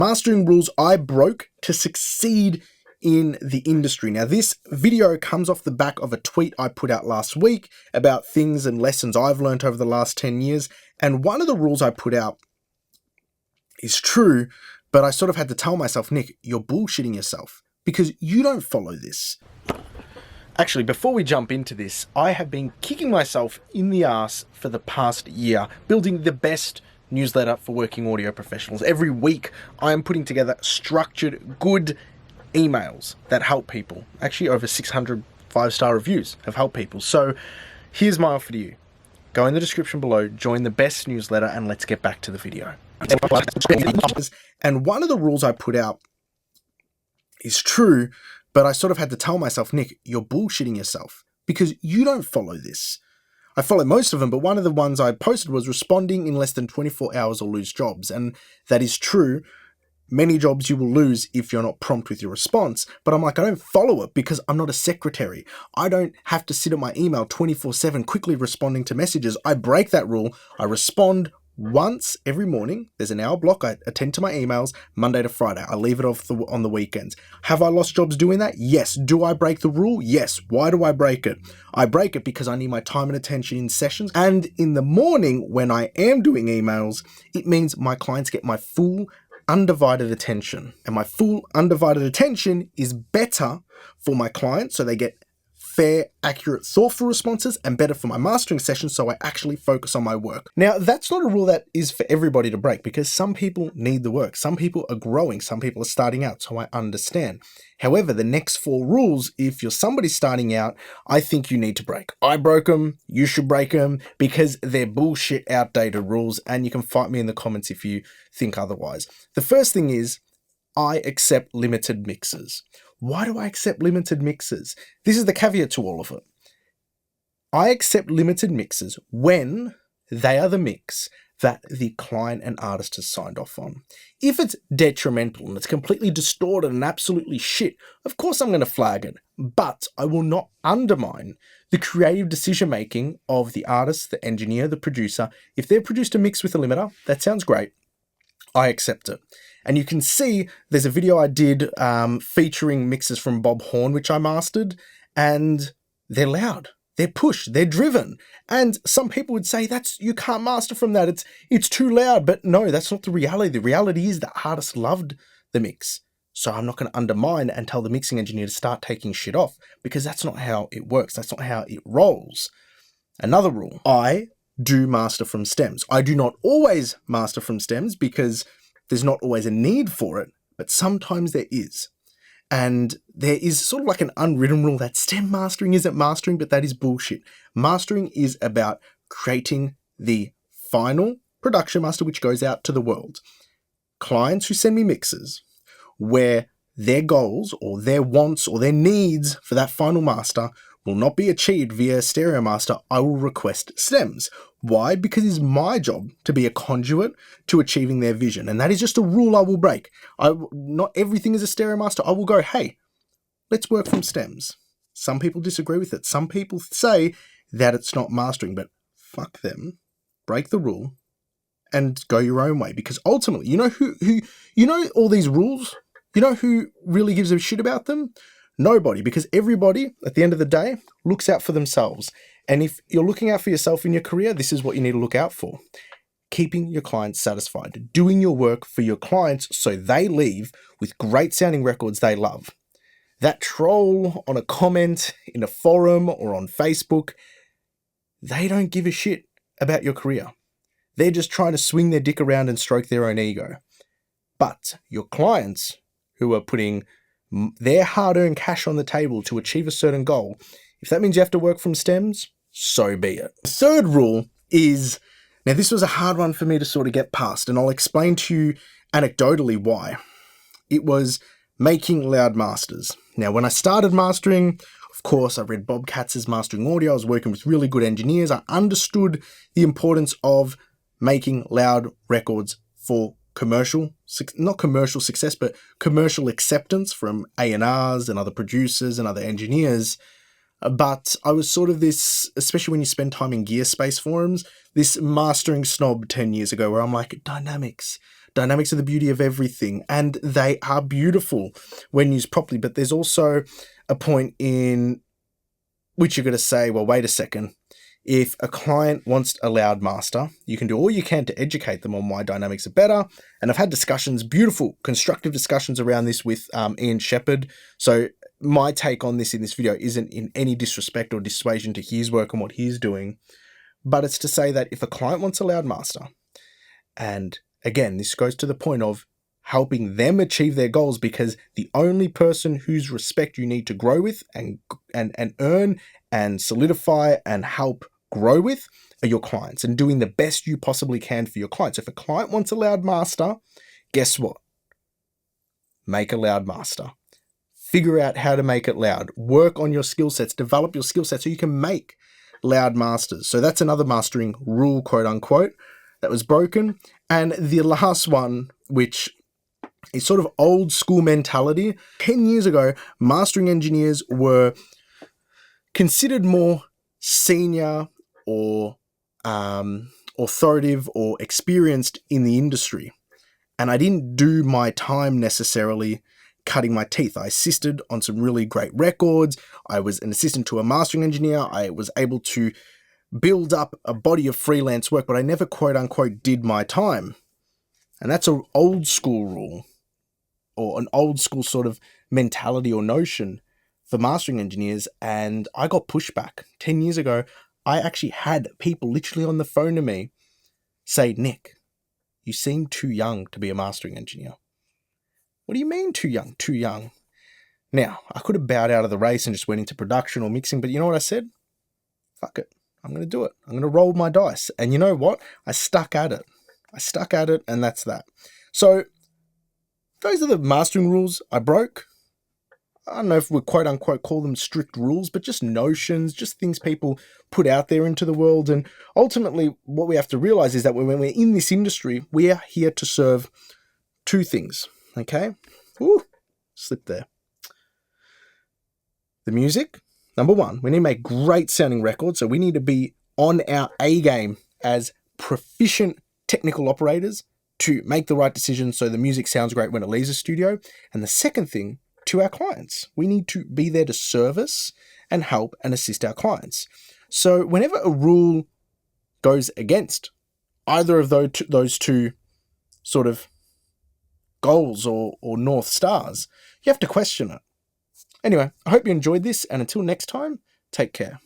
Mastering rules I broke to succeed in the industry. Now, this video comes off the back of a tweet I put out last week about things and lessons I've learned over the last 10 years. And one of the rules I put out is true, but I sort of had to tell myself, Nick, you're bullshitting yourself because you don't follow this. Actually, before we jump into this, I have been kicking myself in the ass for the past year, building the best newsletter for working audio professionals. Every week, I am putting together structured, good emails that help people. Actually, over 600 5-star reviews have helped people. So here's my offer to you. Go in the description below, join the best newsletter, and let's get back to the video. And one of the rules I put out is true, but I sort of had to tell myself, Nick, you're bullshitting yourself because you don't follow this. I follow most of them, but one of the ones I posted was responding in less than 24 hours or lose jobs. And that is true. Many jobs you will lose if you're not prompt with your response. But I'm like, I don't follow it because I'm not a secretary. I don't have to sit at my email 24/7 quickly responding to messages. I break that rule. I respond once every morning. There's an hour block. I attend to my emails Monday to Friday. I leave it off on the weekends. Have I lost jobs doing that? Yes. Do I break the rule? Yes. Why do I break it? I break it because I need my time and attention in sessions. And in the morning when I am doing emails, it means my clients get my full undivided attention. And my full undivided attention is better for my clients, so they get fair, accurate, thoughtful responses, and better for my mastering sessions, so I actually focus on my work. Now, that's not a rule that is for everybody to break because some people need the work. Some people are growing. Some people are starting out, so I understand. However, the next 4 rules, if you're somebody starting out, I think you need to break. I broke them. You should break them because they're bullshit, outdated rules, and you can fight me in the comments if you think otherwise. The first thing is, I accept limited mixes. Why do I accept limited mixes? This is the caveat to all of it. I accept limited mixes when they are the mix that the client and artist has signed off on. If it's detrimental and it's completely distorted and absolutely shit, of course I'm going to flag it, but I will not undermine the creative decision-making of the artist, the engineer, the producer. If they've produced a mix with a limiter, that sounds great. I accept it. And you can see there's a video I did featuring mixes from Bob Horn, which I mastered, and they're loud, they're push, they're driven. And some people would say you can't master from that. It's too loud. But no, that's not the reality. The reality is the artist loved the mix. So I'm not going to undermine and tell the mixing engineer to start taking shit off because that's not how it works. That's not how it rolls. Another rule, I do master from stems. I do not always master from stems because there's not always a need for it, but sometimes there is. And there is sort of like an unwritten rule that stem mastering isn't mastering, but that is bullshit. Mastering is about creating the final production master which goes out to the world. Clients who send me mixes where their goals or their wants or their needs for that final master will not be achieved via Stereo Master, I will request stems. Why? Because it's my job to be a conduit to achieving their vision. And that is just a rule I will break. Not everything is a Stereo Master. I will go, hey, let's work from stems. Some people disagree with it. Some people say that it's not mastering, but fuck them. Break the rule and go your own way. Because ultimately, you know all these rules? You know who really gives a shit about them? Nobody, because everybody, at the end of the day, looks out for themselves. And if you're looking out for yourself in your career, this is what you need to look out for. Keeping your clients satisfied, doing your work for your clients so they leave with great sounding records they love. That troll on a comment in a forum or on Facebook, they don't give a shit about your career. They're just trying to swing their dick around and stroke their own ego. But your clients who are putting their hard-earned cash on the table to achieve a certain goal, if that means you have to work from stems, so be it. The third rule is, now this was a hard one for me to sort of get past, and I'll explain to you anecdotally why. It was making loud masters. Now, when I started mastering, of course, I read Bob Katz's Mastering Audio. I was working with really good engineers. I understood the importance of making loud records for not commercial success, but commercial acceptance from A&Rs and other producers and other engineers. But I was sort of this, especially when you spend time in Gearspace forums, this mastering snob 10 years ago where I'm like, dynamics Dynamics are the beauty of everything, and they are beautiful when used properly. But there's also a point in which you're going to say, well, wait a second. If a client wants a loud master, you can do all you can to educate them on why dynamics are better. And I've had discussions, beautiful, constructive discussions around this with Ian Shepherd. So my take on this in this video isn't in any disrespect or dissuasion to his work and what he's doing, but it's to say that if a client wants a loud master, and again, this goes to the point of helping them achieve their goals, because the only person whose respect you need to grow with and earn and solidify and help grow with are your clients, and doing the best you possibly can for your clients. If a client wants a loud master, guess what? Make a loud master. Figure out how to make it loud. Work on your skill sets. Develop your skill sets so you can make loud masters. So that's another mastering rule, quote unquote, that was broken. And the last one, which is sort of old school mentality. 10 years ago, mastering engineers were considered more senior or authoritative or experienced in the industry. And I didn't do my time necessarily cutting my teeth. I assisted on some really great records. I was an assistant to a mastering engineer. I was able to build up a body of freelance work, but I never, quote unquote, did my time. And that's an old school rule, or an old school sort of mentality or notion for mastering engineers. And I got pushback. 10 years ago, I actually had people literally on the phone to me say, Nick, you seem too young to be a mastering engineer. What do you mean too young? Too young. Now, I could have bowed out of the race and just went into production or mixing, but you know what I said? Fuck it. I'm going to do it. I'm going to roll my dice. And you know what? I stuck at it. And that's that. So those are the mastering rules I broke. I don't know if we quote unquote call them strict rules, but just notions, just things people put out there into the world. And ultimately, what we have to realize is that when we're in this industry, we are here to serve two things. Okay? Ooh, slip there. The music, number one, we need to make great sounding records. So we need to be on our A game as proficient technical operators to make the right decisions so the music sounds great when it leaves the studio. And the second thing, to our clients, we need to be there to service and help and assist our clients. So whenever a rule goes against either of those two sort of goals or North Stars, you have to question it. Anyway, I hope you enjoyed this, and until next time, take care.